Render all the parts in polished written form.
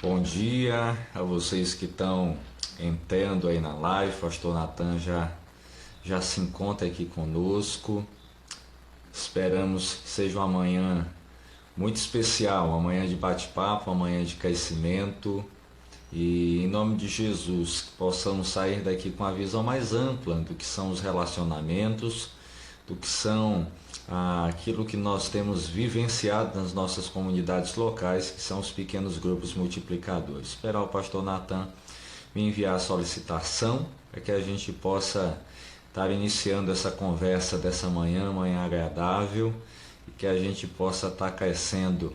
Bom dia a vocês que estão entrando aí na live. Pastor Natan já se encontra aqui conosco. Esperamos que seja uma manhã muito especial, uma manhã de bate-papo, uma manhã de crescimento. E em nome de Jesus, que possamos sair daqui com a visão mais ampla do que são os relacionamentos, do que são aquilo que nós temos vivenciado nas nossas comunidades locais, que são os pequenos grupos multiplicadores. Esperar o pastor Natan me enviar a solicitação para que a gente possa estar iniciando essa conversa dessa manhã, manhã agradável, e que a gente possa estar crescendo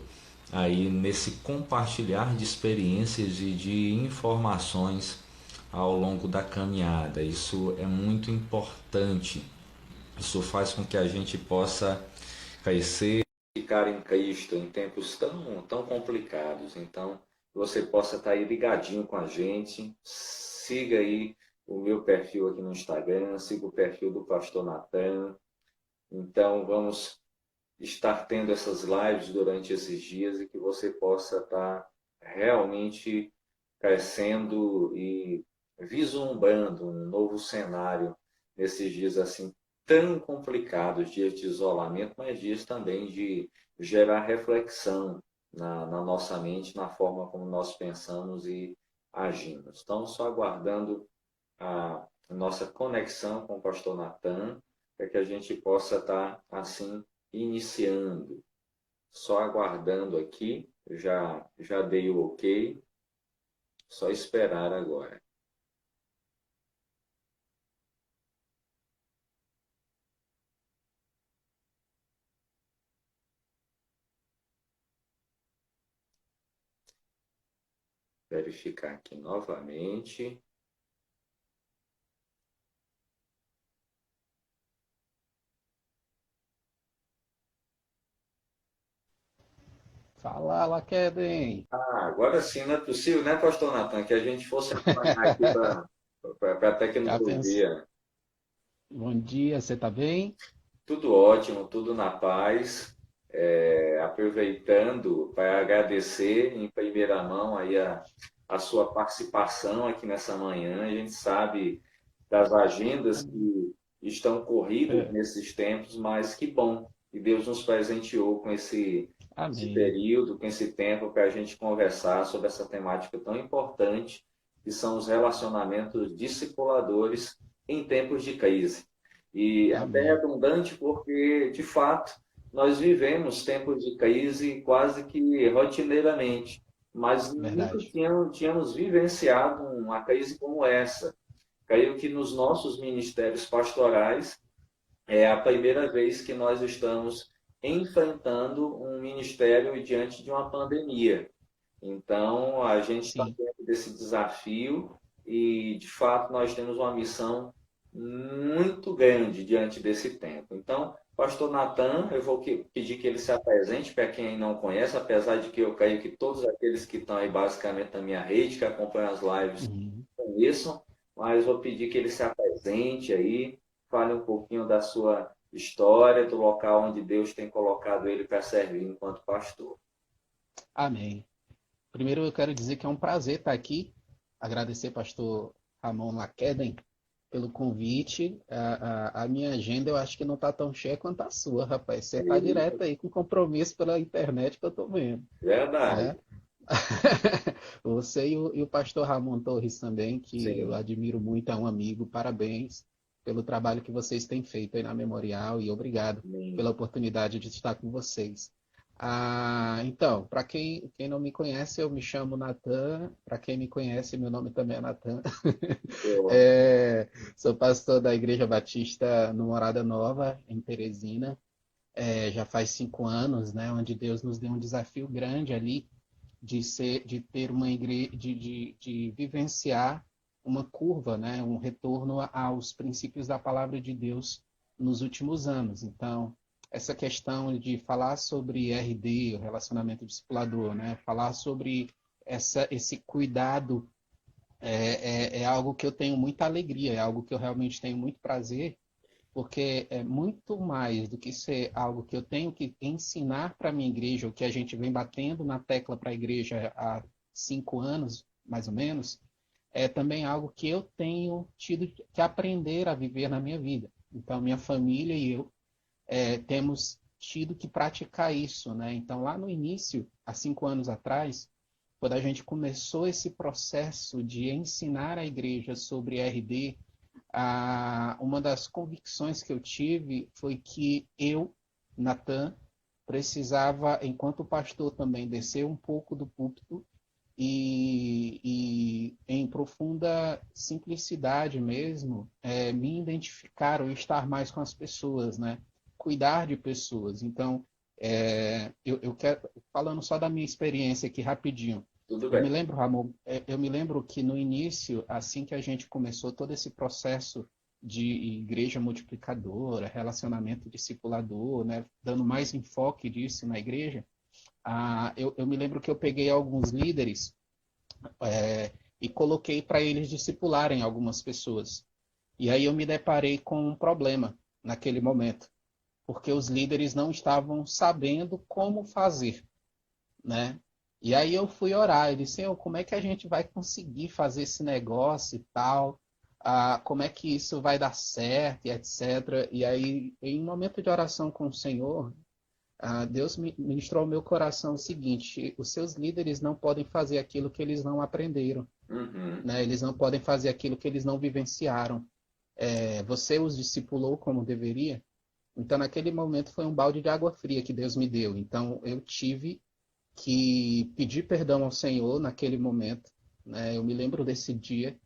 aí nesse compartilhar de experiências e de informações ao longo da caminhada. Isso é muito importante. Isso faz com que a gente possa crescer e ficar em Cristo em tempos tão complicados. Então, você possa estar aí ligadinho com a gente. Siga aí o meu perfil aqui no Instagram, siga o perfil do Pastor Natan. Então, vamos estar tendo essas lives durante esses dias e que você possa estar realmente crescendo e vislumbrando um novo cenário nesses dias assim tão complicados, dias de isolamento, mas dias também de gerar reflexão na nossa mente, na forma como nós pensamos e agimos. Estamos só aguardando a nossa conexão com o pastor Natan, para que a gente possa estar assim iniciando. Só aguardando aqui, já dei o ok, só esperar agora. Verificar aqui novamente. Fala, Laqueden. Agora sim, não é possível, né, pastor Natan, que a gente fosse apanhar aqui para a Já penso. tecnologia. Bom dia, você tá bem? Tudo ótimo, tudo na paz. Aproveitando para agradecer em primeira mão aí a sua participação aqui nessa manhã. A gente sabe das agendas Amém. que estão corridas É, nesses tempos, mas que bom que Deus nos presenteou com esse amém. período, com esse tempo para a gente conversar sobre essa temática tão importante, que são os relacionamentos discipuladores em tempos de crise. E é até Amém. redundante porque, de fato, nós vivemos tempos de crise quase que rotineiramente, mas nunca Verdade. tínhamos vivenciado uma crise como essa. Creio que nos nossos ministérios pastorais é a primeira vez que nós estamos enfrentando um ministério diante de uma pandemia. Então, a gente está Sim. dentro desse desafio e, de fato, nós temos uma missão muito grande diante desse tempo. Então, Pastor Natan, eu vou pedir que ele se apresente para quem não conhece, apesar de que eu creio que todos aqueles que estão aí basicamente na minha rede, que acompanham as lives, Uhum. conheçam, mas vou pedir que ele se apresente aí, fale um pouquinho da sua história, do local onde Deus tem colocado ele para servir enquanto pastor. Amém. Primeiro eu quero dizer que é um prazer estar aqui. Agradecer, pastor Ramon Laqueden, pelo convite. A minha agenda eu acho que não está tão cheia quanto a sua, rapaz. Você está direto aí com compromisso pela internet que eu estou vendo, Verdade, né? Você e o pastor Ramon Torres também, que eu sim. admiro muito, é um amigo. Parabéns pelo trabalho que vocês têm feito aí na Memorial e obrigado pela Amém. oportunidade de estar com vocês. Então, para quem não me conhece, eu me chamo Natan. Para quem me conhece, meu nome também é Natan. Boa. É, sou pastor da Igreja Batista no Morada Nova, em Teresina. Já faz 5 anos, né, onde Deus nos deu um desafio grande ali de ter uma igreja, de vivenciar uma curva, né, um retorno aos princípios da palavra de Deus nos últimos anos. Então, essa questão de falar sobre RD, o relacionamento discipulador, né, falar sobre esse cuidado é algo que eu tenho muita alegria, é algo que eu realmente tenho muito prazer, porque é muito mais do que ser algo que eu tenho que ensinar para a minha igreja, o que a gente vem batendo na tecla para a igreja há 5 anos, mais ou menos, é também algo que eu tenho tido que aprender a viver na minha vida. Então, minha família e eu temos tido que praticar isso, né? Então, lá no início, há 5 anos atrás, quando a gente começou esse processo de ensinar a igreja sobre RD, uma das convicções que eu tive foi que eu, Natan, precisava, enquanto pastor também, descer um pouco do púlpito e em profunda simplicidade mesmo, me identificar ou estar mais com as pessoas, né? Cuidar de pessoas. Então, eu quero, falando só da minha experiência aqui rapidinho, Tudo eu bem. me lembro, Ramon, eu me lembro que no início, assim que a gente começou todo esse processo de igreja multiplicadora, relacionamento discipulador, né, dando mais enfoque disso na igreja, eu me lembro que eu peguei alguns líderes e coloquei para eles discipularem algumas pessoas. E aí eu me deparei com um problema naquele momento, porque os líderes não estavam sabendo como fazer, né? E aí eu fui orar, eu disse, Senhor, como é que a gente vai conseguir fazer esse negócio e tal? Como é que isso vai dar certo e etc. E aí, em um momento de oração com o Senhor, Deus me ministrou ao meu coração o seguinte: os seus líderes não podem fazer aquilo que eles não aprenderam, Uhum. né? Eles não podem fazer aquilo que eles não vivenciaram. Você os discipulou como deveria? Então, naquele momento, foi um balde de água fria que Deus me deu. Então, eu tive que pedir perdão ao Senhor naquele momento, né? Eu me lembro desse dia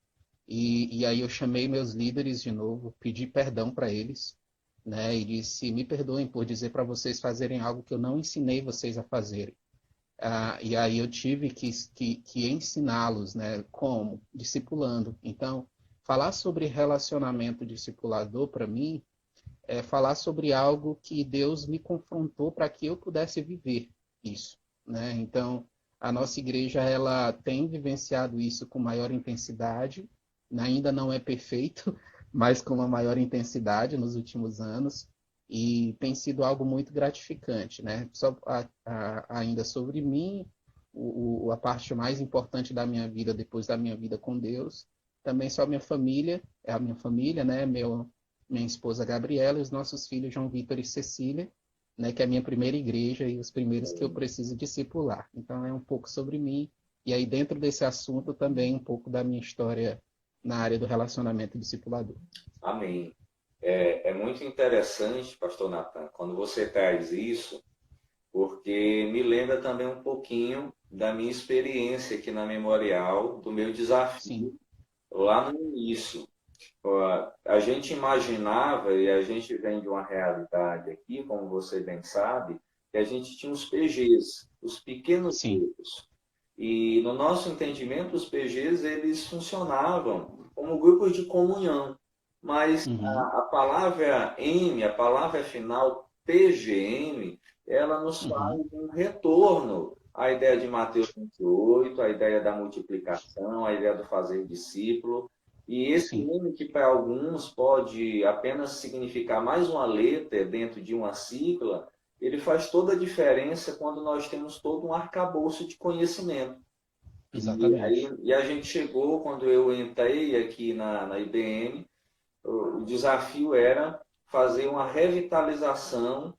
e aí eu chamei meus líderes de novo, pedi perdão para eles, né? E disse: me perdoem por dizer para vocês fazerem algo que eu não ensinei vocês a fazerem. E aí eu tive que ensiná-los, né? Como? Discipulando. Então, falar sobre relacionamento discipulador para mim é falar sobre algo que Deus me confrontou para que eu pudesse viver isso, né? Então, a nossa igreja ela tem vivenciado isso com maior intensidade, ainda não é perfeito, mas com uma maior intensidade nos últimos anos e tem sido algo muito gratificante, né? Só ainda sobre mim, a parte mais importante da minha vida depois da minha vida com Deus, também só minha família, é a minha família, né? Minha esposa Gabriela e os nossos filhos João Vitor e Cecília, né, que é a minha primeira igreja e os primeiros que eu preciso discipular. Então é um pouco sobre mim e aí dentro desse assunto também um pouco da minha história na área do relacionamento discipulador. Amém. É muito interessante, pastor Natan, quando você traz isso, porque me lembra também um pouquinho da minha experiência aqui na Memorial, do meu Sim, desafio lá no início. A gente imaginava, e a gente vem de uma realidade aqui, como você bem sabe, que a gente tinha os PGs, os pequenos sim. grupos. E no nosso entendimento, os PGs eles funcionavam como grupos de comunhão. Mas Uhum, a palavra M, a palavra final PGM, ela nos faz uhum, um retorno à ideia de Mateus 28, à ideia da multiplicação, à ideia do fazer discípulo. E esse sim, M, que para alguns pode apenas significar mais uma letra dentro de uma sigla, ele faz toda a diferença quando nós temos todo um arcabouço de conhecimento. exatamente. E a gente chegou, quando eu entrei aqui na IBM, o desafio era fazer uma revitalização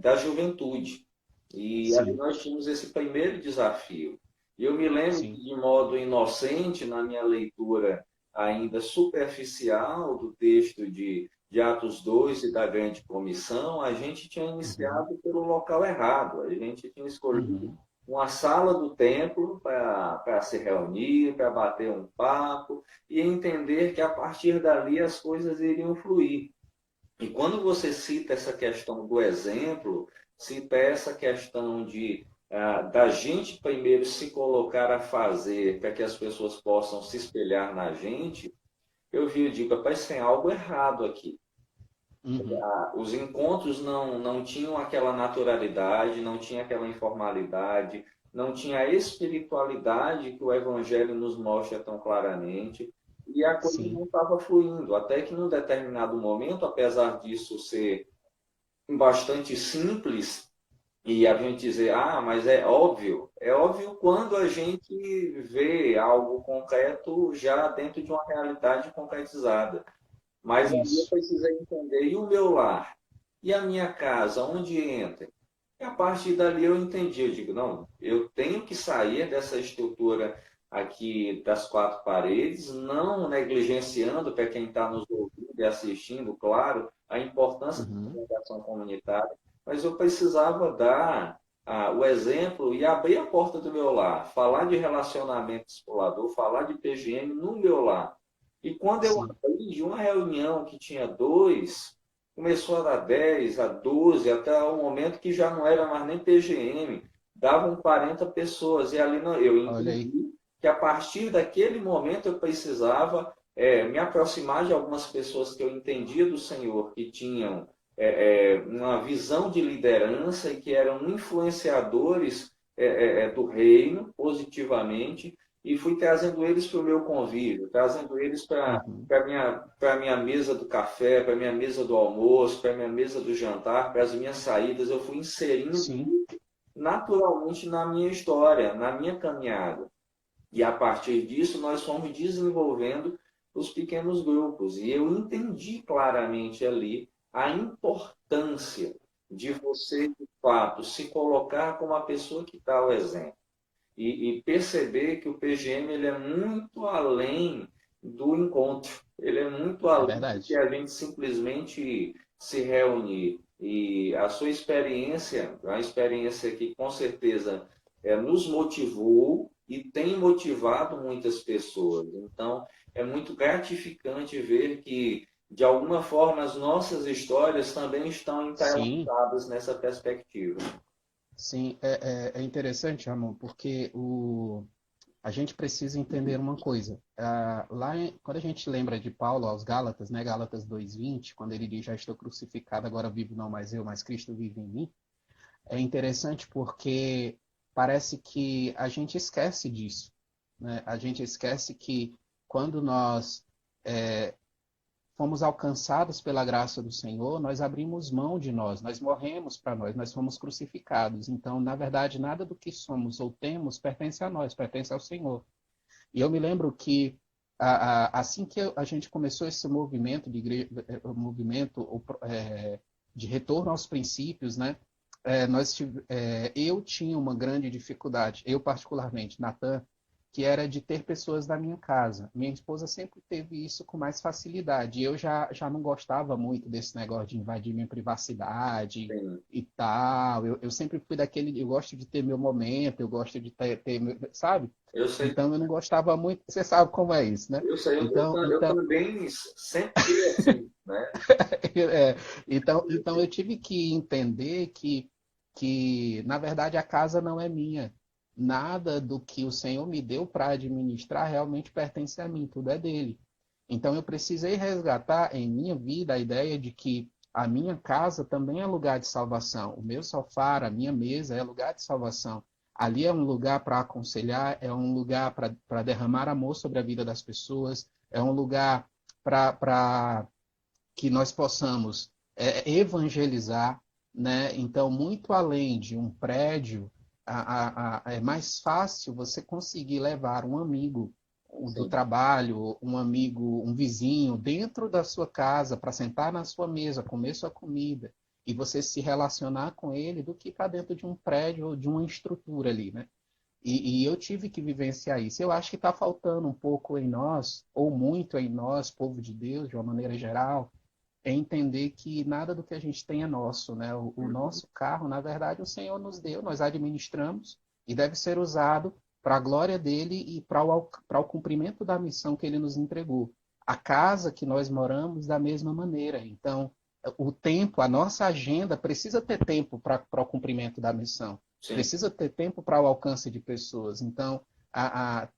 da juventude. E aí Sim, nós tínhamos esse primeiro desafio. E eu me lembro que, sim. de modo inocente, na minha leitura ainda superficial do texto de Atos 2 e da Grande Comissão, a gente tinha Uhum, iniciado pelo local errado. A gente tinha escolhido uhum, uma sala do templo para se reunir, para bater um papo e entender que a partir dali as coisas iriam fluir. E quando você cita essa questão do exemplo, cita essa questão da gente primeiro se colocar a fazer para que as pessoas possam se espelhar na gente, eu digo, rapaz, tem algo errado aqui. uhum, Os encontros não tinham aquela naturalidade, não tinha aquela informalidade, não tinha a espiritualidade que o Evangelho nos mostra tão claramente, e a coisa sim, não estava fluindo. Até que, num determinado momento, apesar disso ser bastante simples, E a gente dizer, ah, mas é óbvio. É óbvio quando a gente vê algo concreto já dentro de uma realidade concretizada. Mas aí eu Isso. precisei entender, e o meu lar? E a minha casa, onde entra? E a partir dali eu entendi, eu digo, não, eu tenho que sair dessa estrutura aqui das quatro paredes, não negligenciando para quem está nos ouvindo e assistindo, claro, a importância da Uhum. comunicação comunitária, mas eu precisava dar o exemplo e abrir a porta do meu lar, falar de relacionamento explorador, falar de PGM no meu lar. E quando eu Sim. abri de uma reunião que tinha dois, começou a dar 10, a 12, até o momento que já não era mais nem PGM, davam 40 pessoas. E ali eu Olha aí. entendi que a partir daquele momento eu precisava me aproximar de algumas pessoas que eu entendia do Senhor, que tinham uma visão de liderança e que eram influenciadores do reino positivamente, e fui trazendo eles para o meu convívio, trazendo eles para Uhum. para a minha mesa do café, para a minha mesa do almoço, para a minha mesa do jantar, para as minhas saídas. Eu fui inserindo Sim. naturalmente na minha história, na minha caminhada. E a partir disso, nós fomos desenvolvendo os pequenos grupos. E eu entendi claramente ali a importância de você, de fato, se colocar como a pessoa que está ao exemplo e perceber que o PGM ele é muito além do encontro, ele é muito É além do que verdade. a gente simplesmente se reunir. E a sua experiência, é uma experiência que com certeza nos motivou e tem motivado muitas pessoas. Então, é muito gratificante ver que, de alguma forma, as nossas histórias também estão Sim. entrelaçadas nessa perspectiva. Sim. É interessante, Ramon, porque a gente precisa entender uma coisa. Quando a gente lembra de Paulo aos Gálatas, né, Gálatas 2:20, quando ele diz, já estou crucificado, agora vivo não mais eu, mas Cristo vive em mim, é interessante porque parece que a gente esquece disso, né? A gente esquece que quando nós fomos alcançados pela graça do Senhor, nós abrimos mão de nós morremos para nós fomos crucificados. Então, na verdade, nada do que somos ou temos pertence a nós, pertence ao Senhor. E eu me lembro que assim que a gente começou esse movimento de igreja, movimento de retorno aos princípios, né? Eu tinha uma grande dificuldade, eu particularmente, Natan, que era de ter pessoas na minha casa. Minha esposa sempre teve isso com mais facilidade. Eu já não gostava muito desse negócio de invadir minha privacidade Sim, e tal. Eu sempre fui daquele, eu gosto de ter meu momento, eu gosto de sabe? eu sei. Então eu não gostava muito, você sabe como é isso, né? Eu sei, Então, eu então, também sempre fui assim, né? então eu tive que entender que, na verdade, a casa não é minha. Nada do que o Senhor me deu para administrar realmente pertence a mim, tudo é dele. Então eu precisei resgatar em minha vida a ideia de que a minha casa também é lugar de salvação. O meu sofá, a minha mesa é lugar de salvação. Ali é um lugar para aconselhar, é um lugar para derramar amor sobre a vida das pessoas, é um lugar para que nós possamos evangelizar, né? Então, muito além de um prédio, é mais fácil você conseguir levar um amigo do Sim, trabalho, um amigo, um vizinho, dentro da sua casa, para sentar na sua mesa, comer sua comida, e você se relacionar com ele, do que estar dentro de um prédio ou de uma estrutura ali, né? E eu tive que vivenciar isso. Eu acho que está faltando um pouco em nós, ou muito em nós, povo de Deus, de uma maneira geral, é entender que nada do que a gente tem é nosso, né? O uhum, nosso carro, na verdade, o Senhor nos deu, nós administramos e deve ser usado para a glória dele e para o cumprimento da missão que ele nos entregou. A casa que nós moramos, da mesma maneira. Então, o tempo, a nossa agenda precisa ter tempo para o cumprimento da missão, sim, precisa ter tempo para o alcance de pessoas. Então,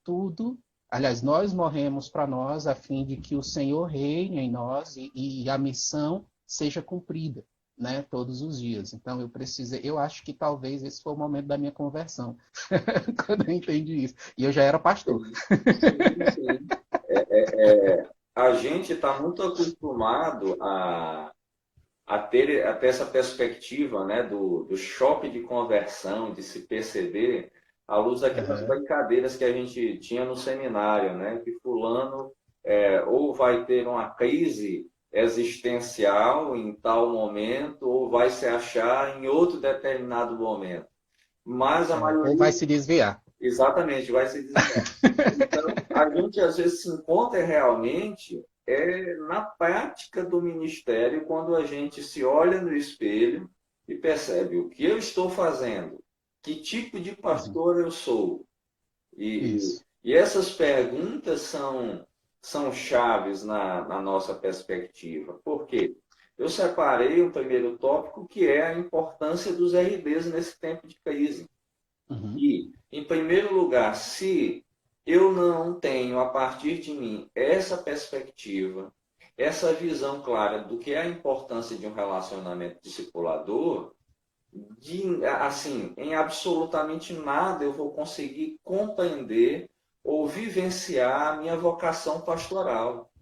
tudo. Aliás, nós morremos para nós a fim de que o Senhor reine em nós e a missão seja cumprida, né, todos os dias. Então eu acho que talvez esse foi o momento da minha conversão, quando eu entendi isso. E eu já era pastor. sim, sim, sim. A gente está muito acostumado a a ter essa perspectiva, né, do choque de conversão, de se perceber à luz daquelas Aham. brincadeiras que a gente tinha no seminário, né, que fulano ou vai ter uma crise existencial em tal momento, ou vai se achar em outro determinado momento. Mas a Ou vai maioria, se desviar. exatamente, vai se desviar. Então, a gente às vezes se encontra realmente na prática do ministério, quando a gente se olha no espelho e percebe o que eu estou fazendo, que tipo de Uhum. pastor eu sou. Isso. E essas perguntas são chaves na nossa perspectiva. Por quê? Eu separei um primeiro tópico que é a importância dos RDs nesse tempo de crise. Uhum. E, em primeiro lugar, se eu não tenho a partir de mim essa perspectiva, essa visão clara do que é a importância de um relacionamento discipulador, assim, em absolutamente nada eu vou conseguir compreender ou vivenciar a minha vocação pastoral,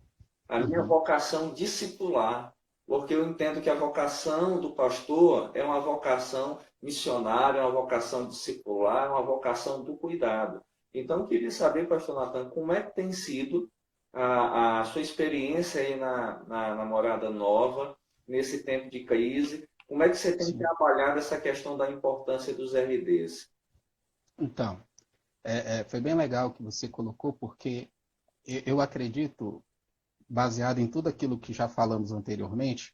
a minha Uhum. vocação discipular, porque eu entendo que a vocação do pastor é uma vocação missionária, é uma vocação discipular, é uma vocação do cuidado. Então, eu queria saber, pastor Natan, como é que tem sido a sua experiência aí na Morada Nova, nesse tempo de crise, como é que você tem Sim. trabalhado essa questão da importância dos RDs? Então, foi bem legal que você colocou, porque eu acredito, baseado em tudo aquilo que já falamos anteriormente,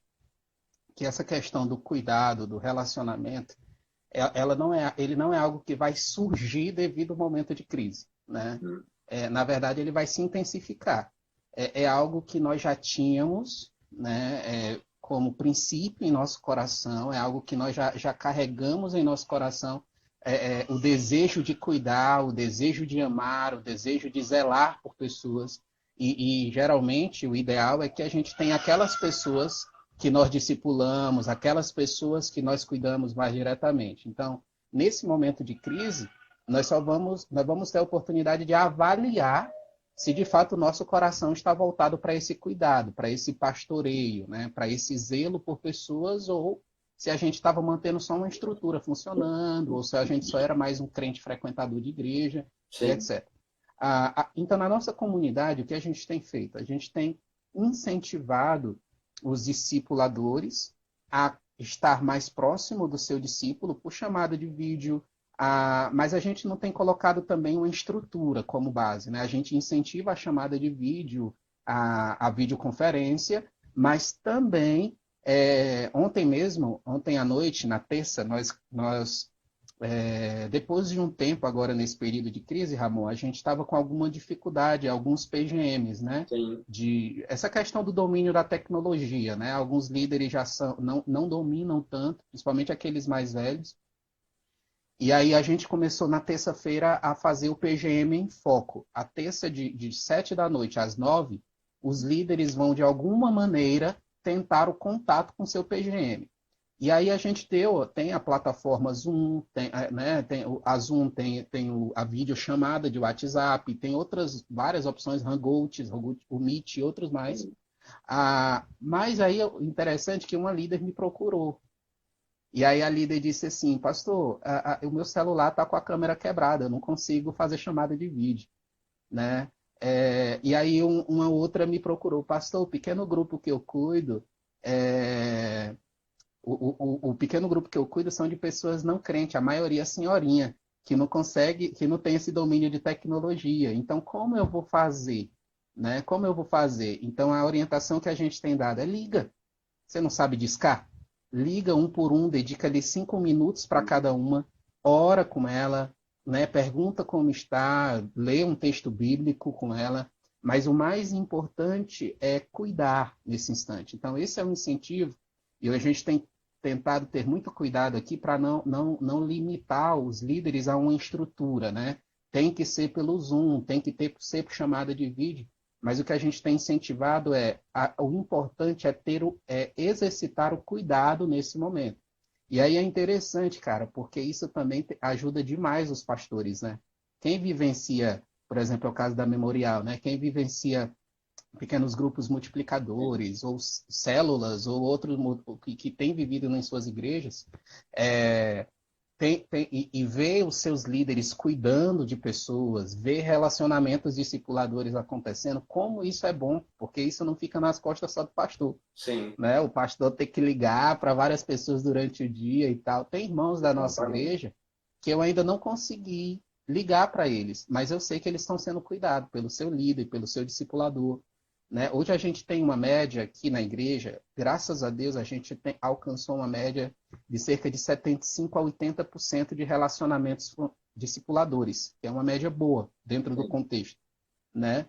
que essa questão do cuidado, do relacionamento, ele não é algo que vai surgir devido ao momento de crise, né? Na verdade, ele vai se intensificar. É algo que nós já tínhamos, né? Como princípio em nosso coração, é algo que nós já carregamos em nosso coração, o desejo de cuidar, o desejo de amar, o desejo de zelar por pessoas. E geralmente o ideal é que a gente tenha aquelas pessoas que nós discipulamos, aquelas pessoas que nós cuidamos mais diretamente. Então, nesse momento de crise, nós vamos ter a oportunidade de avaliar se de fato o nosso coração está voltado para esse cuidado, para esse pastoreio, né? Para esse zelo por pessoas, ou se a gente estava mantendo só uma estrutura funcionando, ou se a gente só era mais um crente frequentador de igreja, e Sim, etc. Então, na nossa comunidade, o que a gente tem feito? A gente tem incentivado os discipuladores a estar mais próximo do seu discípulo por chamada de vídeo, mas a gente não tem colocado também uma estrutura como base, né? A gente incentiva a chamada de vídeo, a videoconferência, mas também, ontem à noite, na terça, depois de um tempo agora nesse período de crise, Ramon, a gente estava com alguma dificuldade, alguns PGMs, né? sim. Essa questão do domínio da tecnologia, né? Alguns líderes não dominam tanto, principalmente aqueles mais velhos. E aí a gente começou na terça-feira a fazer o PGM em foco. A terça de 7 da noite às 9, os líderes vão, de alguma maneira, tentar o contato com seu PGM. E aí a gente tem a plataforma Zoom, a Zoom tem a videochamada de WhatsApp, tem outras várias opções, Hangouts, o Meet e outros mais. Mas aí o interessante é que uma líder me procurou. E aí a líder disse assim, pastor, o meu celular está com a câmera quebrada, eu não consigo fazer chamada de vídeo, né? E aí uma outra me procurou, pastor, o pequeno grupo que eu cuido, o pequeno grupo que eu cuido são de pessoas não crentes, a maioria é senhorinha, que não consegue, que não tem esse domínio de tecnologia. Então, como eu vou fazer? Né? Como eu vou fazer? Então, a orientação que a gente tem dado é liga. Você não sabe discar? Liga um por um, dedica-lhe 5 minutos para cada uma, ora com ela, né? Pergunta como está, lê um texto bíblico com ela, mas o mais importante é cuidar nesse instante. Então, esse é um incentivo, e a gente tem tentado ter muito cuidado aqui para não limitar os líderes a uma estrutura, né? Tem que ser pelo Zoom, tem que ser por chamada de vídeo, mas o que a gente tem incentivado o importante é exercitar o cuidado nesse momento. E aí é interessante, cara, porque isso também ajuda demais os pastores, né? Quem vivencia, por exemplo, é o caso da Memorial, né? Quem vivencia pequenos grupos multiplicadores, ou células, ou outros que têm vivido em suas igrejas, é, e ver os seus líderes cuidando de pessoas, ver relacionamentos discipuladores acontecendo, como isso é bom, porque isso não fica nas costas só do pastor, Sim, né? O pastor tem que ligar para várias pessoas durante o dia e tal. Tem irmãos da nossa exatamente. igreja que eu ainda não consegui ligar para eles, mas eu sei que eles estão sendo cuidados pelo seu líder, pelo seu discipulador, né? Hoje a gente tem uma média aqui na igreja, graças a Deus a gente alcançou uma média de cerca de 75 a 80% de relacionamentos discipuladores, que é uma média boa dentro do Sim, contexto, né?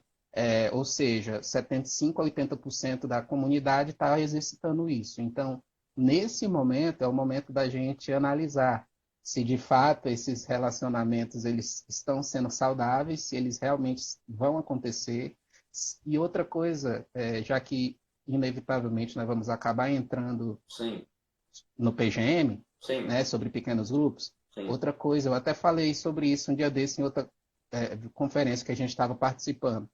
Ou seja, 75 a 80% da comunidade está exercitando isso. Então, nesse momento, é o momento da gente analisar se de fato esses relacionamentos eles estão sendo saudáveis, se eles realmente vão acontecer. E outra coisa, já que inevitavelmente nós vamos acabar entrando sim, no PGM, sim, né, sobre pequenos grupos. sim. Outra coisa, eu até falei sobre isso um dia desse em outra conferência que a gente estava participando.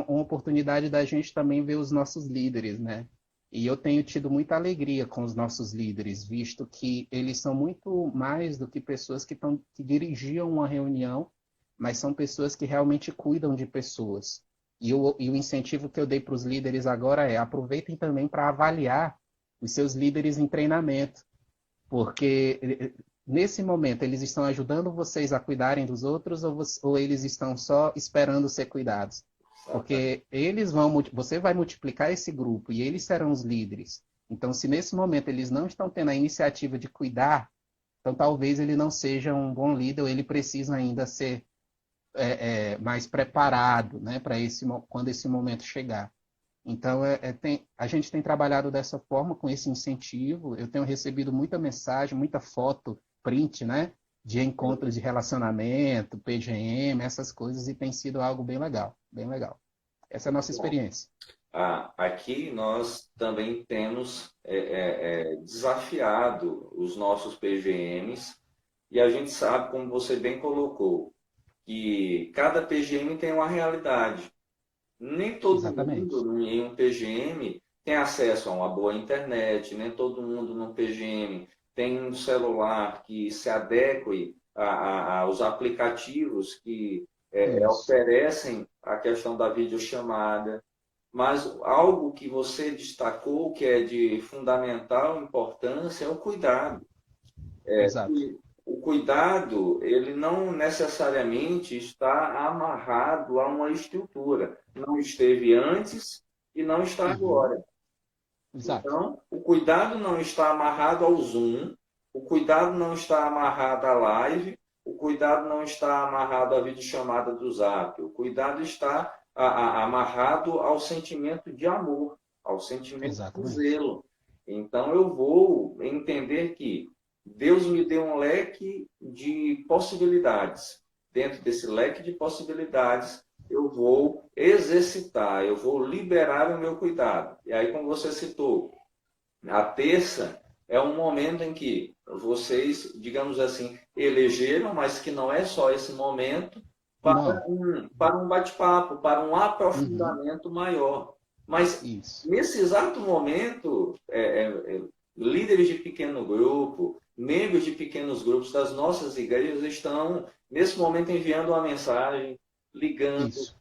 Uma oportunidade da gente também ver os nossos líderes, né? E eu tenho tido muita alegria com os nossos líderes, visto que eles são muito mais do que pessoas que dirigiam uma reunião, mas são pessoas que realmente cuidam de pessoas. E o incentivo que eu dei para os líderes agora é aproveitem também para avaliar os seus líderes em treinamento, porque nesse momento eles estão ajudando vocês a cuidarem dos outros ou eles estão só esperando ser cuidados? Exatamente. Porque você vai multiplicar esse grupo e eles serão os líderes. Então, se nesse momento eles não estão tendo a iniciativa de cuidar, então talvez ele não seja um bom líder ou ele precisa ainda ser mais preparado, né, para quando esse momento chegar. Então, a gente tem trabalhado dessa forma, com esse incentivo. Eu tenho recebido muita mensagem, muita foto, print, né? De encontros de relacionamento, PGM, essas coisas, e tem sido algo bem legal, bem legal. Essa é a nossa Bom, experiência. aqui nós também temos desafiado os nossos PGMs e a gente sabe, como você bem colocou, que cada PGM tem uma realidade. Nem todo Exatamente. mundo em um PGM tem acesso a uma boa internet, nem todo mundo no PGM tem um celular que se adeque aos aplicativos que Isso. oferecem a questão da videochamada. Mas algo que você destacou que é de fundamental importância é o cuidado. Exato. O cuidado, ele não necessariamente está amarrado a uma estrutura. Não esteve antes e não está Uhum. agora. Exato. Então, o cuidado não está amarrado ao Zoom, o cuidado não está amarrado à live, o cuidado não está amarrado à videochamada do Zap. O cuidado está amarrado ao sentimento de amor, ao sentimento de Exatamente. zelo. Então, eu vou entender que Deus me deu um leque de possibilidades. Dentro desse leque de possibilidades, eu vou exercitar, eu vou liberar o meu cuidado. E aí, como você citou, a terça é um momento em que vocês, digamos assim, elegeram, mas que não é só esse momento, Não. para um bate-papo, para um Uhum. aprofundamento maior. Mas Isso. nesse exato momento, líderes de pequeno grupo, membros de pequenos grupos das nossas igrejas estão, nesse momento, enviando uma mensagem, ligando, Isso.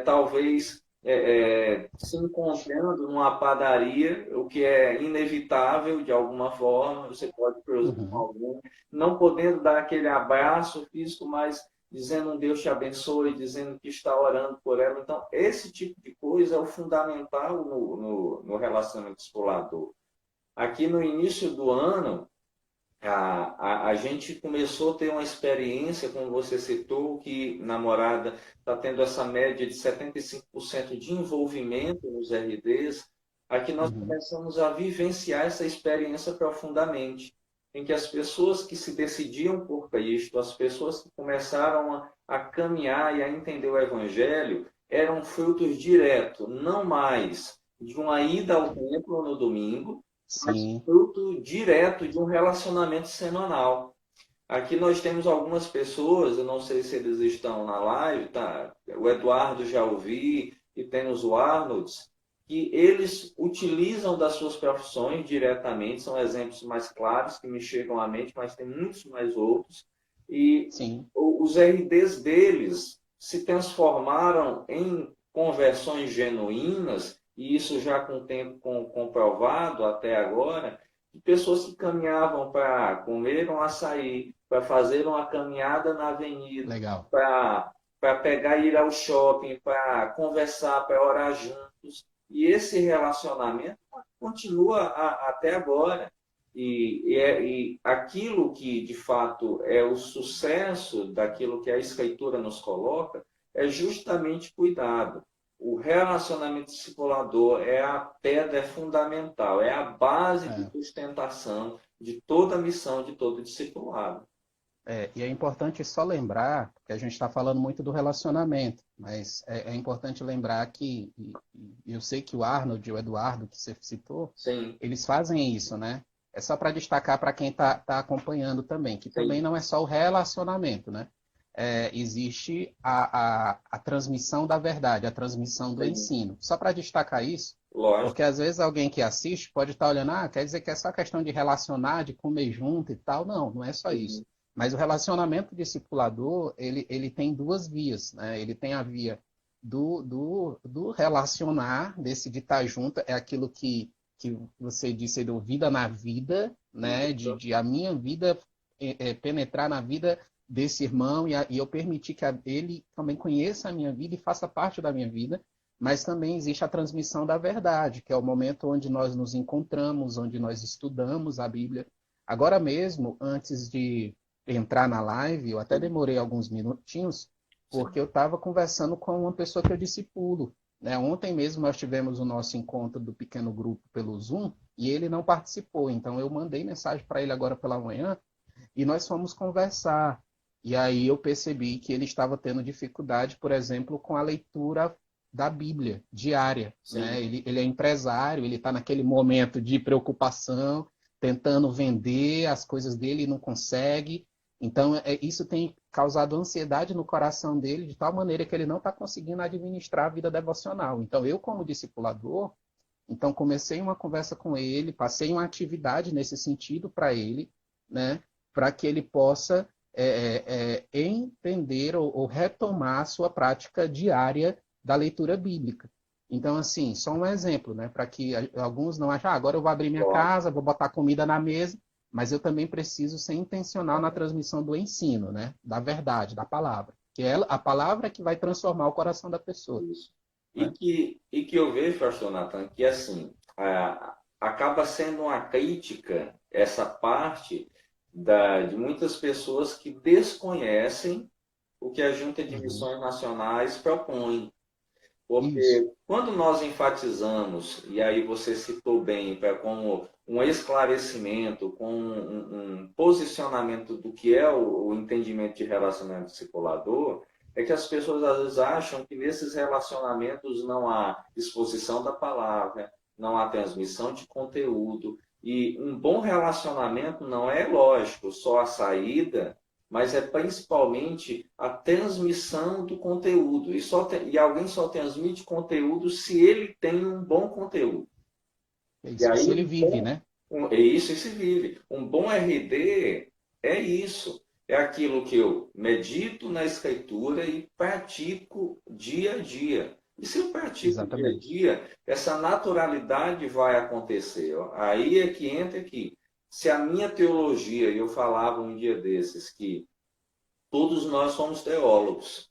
talvez se encontrando numa padaria, o que é inevitável de alguma forma, você pode cruzar com Uhum. algum, não podendo dar aquele abraço físico, mas dizendo um Deus te abençoe, dizendo que está orando por ela. Então, esse tipo de coisa é o fundamental no relacionamento discipulador. Aqui no início do ano, a gente começou a ter uma experiência, como você citou, que namorada está tendo essa média de 75% de envolvimento nos RDs. Aqui nós Uhum. começamos a vivenciar essa experiência profundamente, em que as pessoas que se decidiam por Cristo, as pessoas que começaram a caminhar e a entender o Evangelho, eram frutos diretos, não mais de uma ida ao templo no domingo, mas Sim. fruto direto de um relacionamento semanal. Aqui nós temos algumas pessoas, eu não sei se eles estão na live, tá? O Eduardo já ouvi, e temos o Arnold, que eles utilizam das suas profissões diretamente, são exemplos mais claros que me chegam à mente, mas tem muitos mais outros, e Sim, os RDs deles se transformaram em conversões genuínas, e isso já com o tempo comprovado até agora, de pessoas que caminhavam para comer um açaí, para fazer uma caminhada na avenida, legal. para pegar e ir ao shopping, para conversar, para orar juntos. E esse relacionamento continua até agora. E aquilo que, de fato, é o sucesso daquilo que a Escritura nos coloca é justamente cuidado. O relacionamento discipulador é a pedra fundamental, é a base de É. sustentação de toda a missão, de todo discipulado. E é importante só lembrar, que a gente está falando muito do relacionamento, mas é importante lembrar que, e eu sei que o Arnold e o Eduardo, que você citou, Sim, eles fazem isso, né? É só para destacar para quem está acompanhando também, que também sim, não é só o relacionamento, né? Existe a transmissão da verdade, a transmissão do sim. ensino. Só para destacar isso, Lógico. porque às vezes alguém que assiste pode estar olhando, quer dizer que é só questão de relacionar, de comer junto e tal. Não, não é só isso. Sim, Mas o relacionamento discipulador, ele tem duas vias, né? Ele tem a via do relacionar, desse de estar junto, é aquilo que você disse do vida na vida, né? isso. De a minha vida penetrar na vida desse irmão e eu permitir que ele também conheça a minha vida e faça parte da minha vida, mas também existe a transmissão da verdade, que é o momento onde nós nos encontramos, onde nós estudamos a Bíblia. Agora mesmo, antes de entrar na live, eu até Sim, demorei alguns minutinhos, sim. porque eu estava conversando com uma pessoa que eu discipulo. Né? Ontem mesmo nós tivemos o nosso encontro do pequeno grupo pelo Zoom e ele não participou, então eu mandei mensagem para ele agora pela manhã e nós fomos conversar. E aí eu percebi que ele estava tendo dificuldade, por exemplo, com a leitura da Bíblia diária. Né? Sim. Ele é empresário, ele está naquele momento de preocupação, tentando vender as coisas dele e não consegue. Então, isso tem causado ansiedade no coração dele, de tal maneira que ele não está conseguindo administrar a vida devocional. Então, eu, como discipulador, então comecei uma conversa com ele, passei uma atividade nesse sentido para ele, né, para que ele possa entender ou retomar a sua prática diária da leitura bíblica. Então, assim, só um exemplo, né, para que alguns não achem, agora eu vou abrir minha Lógico. casa, vou botar comida na mesa, mas eu também preciso ser intencional na transmissão do ensino, né, da verdade, da palavra, que é a palavra que vai transformar o coração da pessoa. Isso. E Né? que eu vejo, pastor Nathan, que assim, acaba sendo uma crítica essa parte de muitas pessoas que desconhecem o que a Junta de Uhum. Missões Nacionais propõe. Isso, Porque quando nós enfatizamos, e aí você citou bem, como um esclarecimento, com um posicionamento do que é o entendimento de relacionamento discipulador, é que as pessoas às vezes acham que nesses relacionamentos não há exposição da palavra, não há transmissão de conteúdo. E um bom relacionamento não é, lógico, só a saída, mas é principalmente a transmissão do conteúdo. E alguém só transmite conteúdo se ele tem um bom conteúdo. é E isso. E aí, se ele vive, né? é isso e se vive. Um bom RD é isso. É aquilo que eu medito na escritura e pratico dia a dia. E se eu pratico dia a Exatamente. dia, essa naturalidade vai acontecer. Aí é que entra aqui. Se a minha teologia, e eu falava um dia desses, que todos nós somos teólogos.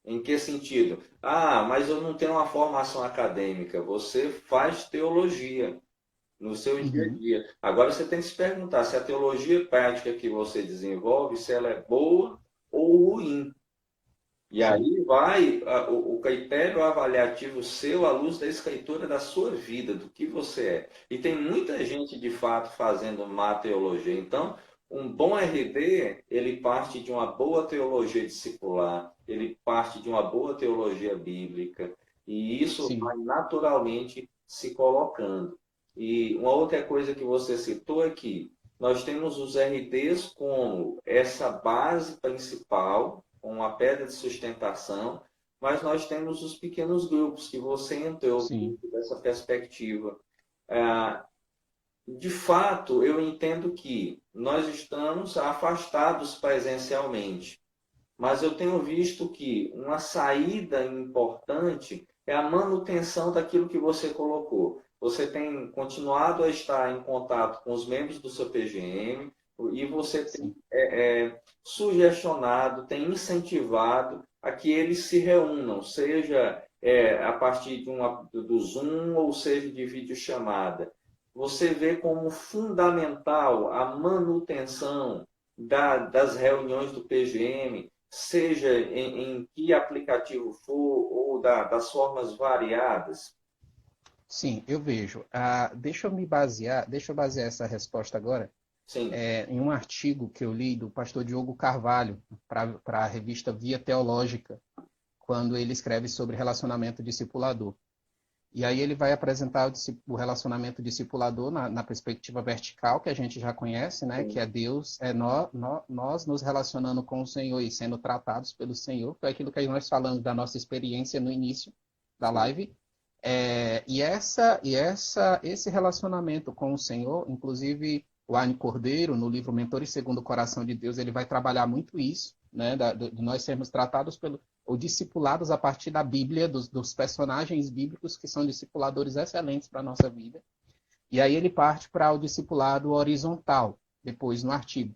Em que sentido? Ah, mas eu não tenho uma formação acadêmica. Você faz teologia no seu dia a Uhum. dia. Agora você tem que se perguntar se a teologia prática que você desenvolve, se ela é boa ou ruim. E Sim. aí vai o critério avaliativo seu à luz da escritura da sua vida, do que você é. E tem muita gente, de fato, fazendo má teologia. Então, um bom RD, ele parte de uma boa teologia discipular, ele parte de uma boa teologia bíblica, e isso Sim. vai naturalmente se colocando. E uma outra coisa que você citou é que nós temos os RDs como essa base principal, com uma pedra de sustentação, mas nós temos os pequenos grupos que você entrou Sim, dessa perspectiva. Ah, de fato, eu entendo que nós estamos afastados presencialmente, mas eu tenho visto que uma saída importante é a manutenção daquilo que você colocou. Você tem continuado a estar em contato com os membros do seu PGM e você tem sim. sugestionado, tem incentivado a que eles se reúnam, seja a partir do Zoom ou seja de videochamada. Você vê como fundamental a manutenção das reuniões do PGM, seja em que aplicativo for ou das formas variadas? Sim, eu vejo. Deixa eu basear essa resposta agora Sim, em um artigo que eu li do pastor Diogo Carvalho para a revista Via Teológica, quando ele escreve sobre relacionamento discipulador. E aí ele vai apresentar o relacionamento discipulador na perspectiva vertical, que a gente já conhece, né? Que sim, é Deus, nós nos relacionando com o Senhor e sendo tratados pelo Senhor. Foi aquilo que nós falamos da nossa experiência no início da sim, live. Esse relacionamento com o Senhor, inclusive o Arne Cordeiro, no livro Mentores Segundo o Coração de Deus, ele vai trabalhar muito isso, né? De nós sermos tratados ou discipulados a partir da Bíblia, dos personagens bíblicos que são discipuladores excelentes para a nossa vida. E aí ele parte para o discipulado horizontal, depois no artigo,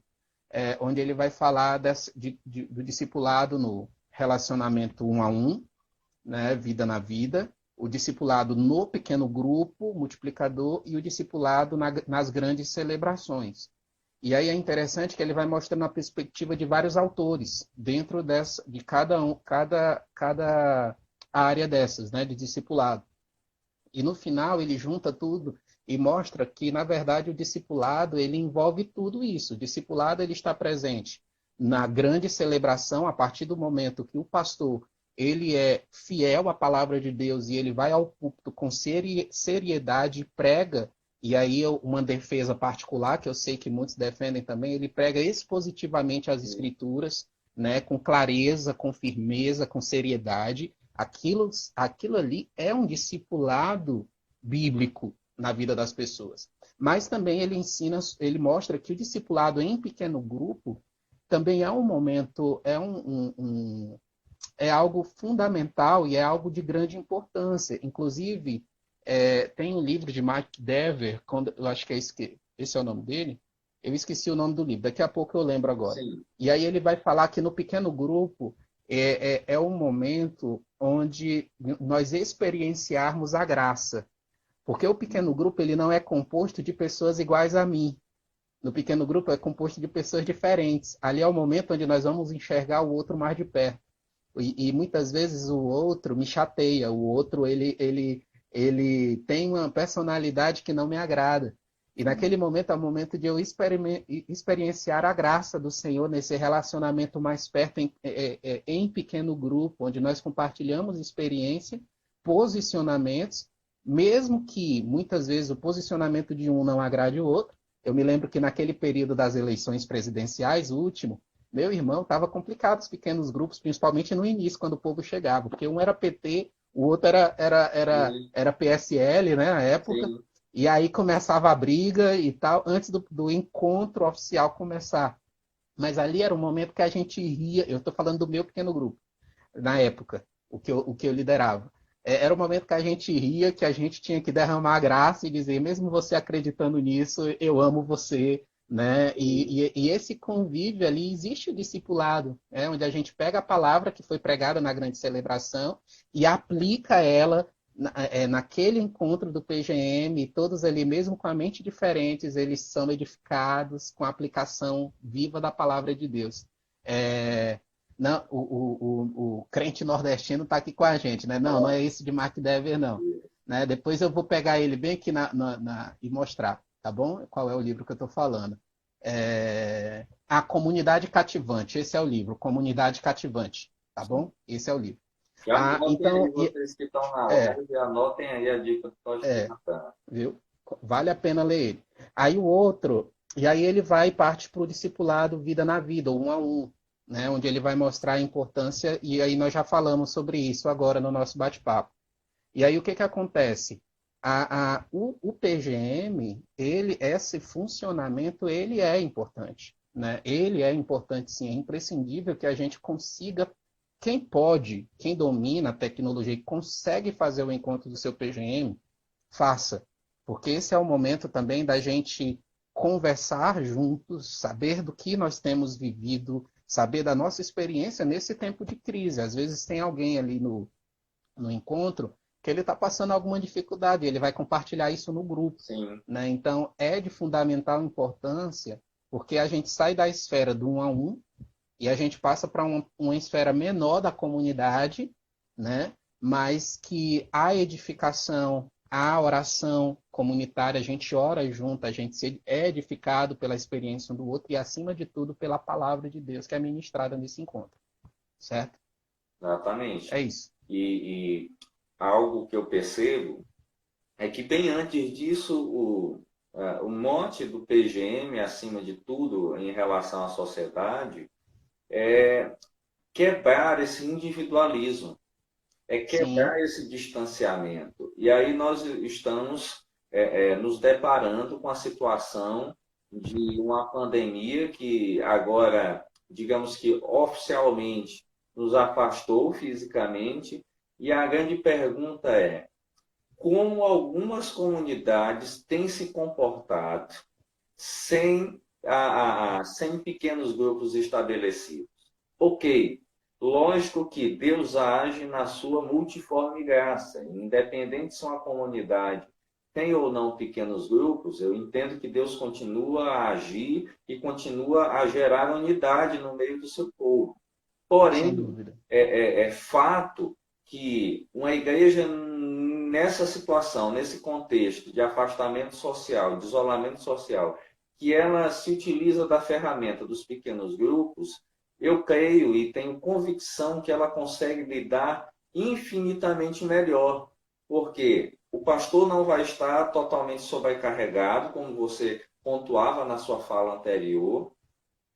onde ele vai falar do discipulado no relacionamento um a um, né, vida na vida, o discipulado no pequeno grupo, multiplicador, e o discipulado nas grandes celebrações. E aí é interessante que ele vai mostrando a perspectiva de vários autores dentro de cada área dessas, né, de discipulado. E no final ele junta tudo e mostra que, na verdade, o discipulado ele envolve tudo isso. O discipulado ele está presente na grande celebração a partir do momento que o pastor ele é fiel à palavra de Deus e ele vai ao púlpito com seriedade, prega, e aí uma defesa particular, que eu sei que muitos defendem também, ele prega expositivamente as escrituras, né, com clareza, com firmeza, com seriedade. Aquilo ali é um discipulado bíblico na vida das pessoas. Mas também ele mostra que o discipulado em pequeno grupo também é um momento, é algo fundamental e é algo de grande importância. Inclusive, tem um livro de Mike Dever, eu acho que esse é o nome dele, eu esqueci o nome do livro, daqui a pouco eu lembro agora. sim, E aí ele vai falar que no pequeno grupo é um momento onde nós experienciarmos a graça. Porque o pequeno grupo ele não é composto de pessoas iguais a mim. No pequeno grupo é composto de pessoas diferentes. Ali é o momento onde nós vamos enxergar o outro mais de perto. E muitas vezes o outro me chateia, o outro ele tem uma personalidade que não me agrada. E naquele momento é o momento de eu experienciar a graça do Senhor nesse relacionamento mais perto, em pequeno grupo, onde nós compartilhamos experiência, posicionamentos, mesmo que muitas vezes o posicionamento de um não agrade o outro. Eu me lembro que naquele período das eleições presidenciais, o último, meu irmão, estava complicado os pequenos grupos, principalmente no início, quando o povo chegava, porque um era PT, o outro sim, era PSL, né, na época, sim, e aí começava a briga e tal, antes do encontro oficial começar. Mas ali era um momento que a gente ria, eu estou falando do meu pequeno grupo, na época, o que eu liderava. Era o momento que a gente ria, que a gente tinha que derramar a graça e dizer, mesmo você acreditando nisso, eu amo você, né? E esse convívio ali, existe o discipulado, né? Onde a gente pega a palavra que foi pregada na grande celebração e aplica ela naquele encontro do PGM, todos ali, mesmo com a mente diferentes, eles são edificados com a aplicação viva da palavra de Deus. É, não, o crente nordestino está aqui com a gente, né? Não, não é esse de Mark Dever, não. Né? Depois eu vou pegar ele bem aqui e mostrar, tá bom? Qual é o livro que eu estou falando. A Comunidade Cativante, esse é o livro, Comunidade Cativante, tá sim. bom? Esse é o livro. Já anotem aí, Então, vocês que estão na é, live, anotem aí a dica do pastor é, Natan. viu? Vale a pena ler ele. Aí o outro, e aí ele vai e parte para o discipulado vida na vida, um a um. né, onde ele vai mostrar a importância, e aí nós já falamos sobre isso agora no nosso bate-papo. E aí o que acontece? O PGM, esse funcionamento, ele é importante, né? Ele é importante, sim, é imprescindível que a gente consiga, quem pode, quem domina a tecnologia e consegue fazer o encontro do seu PGM, faça, porque esse é o momento também da gente conversar juntos, saber do que nós temos vivido, saber da nossa experiência nesse tempo de crise. Às vezes tem alguém ali no encontro que ele está passando alguma dificuldade, ele vai compartilhar isso no grupo, Sim, né? Então, é de fundamental importância, porque a gente sai da esfera do um a um e a gente passa para uma esfera menor da comunidade, né? Mas que a edificação, a oração comunitária, a gente ora junto, a gente é edificado pela experiência um do outro e, acima de tudo, pela palavra de Deus que é ministrada nesse encontro, certo? exatamente. É isso. E algo que eu percebo é que bem antes disso, o mote do PGM, acima de tudo, em relação à sociedade, é quebrar esse individualismo, é Sim, quebrar esse distanciamento. E aí nós estamos nos deparando com a situação de uma pandemia que agora, digamos que oficialmente, nos afastou fisicamente. E a grande pergunta é: como algumas comunidades têm se comportado sem pequenos grupos estabelecidos? Ok, lógico que Deus age na sua multiforme graça, independente se uma comunidade tem ou não pequenos grupos, eu entendo que Deus continua a agir e continua a gerar unidade no meio do seu povo. sem Porém, dúvida. é fato que uma igreja nessa situação, nesse contexto de afastamento social, de isolamento social, que ela se utiliza da ferramenta dos pequenos grupos, eu creio e tenho convicção que ela consegue lidar infinitamente melhor, porque o pastor não vai estar totalmente sobrecarregado, como você pontuava na sua fala anterior.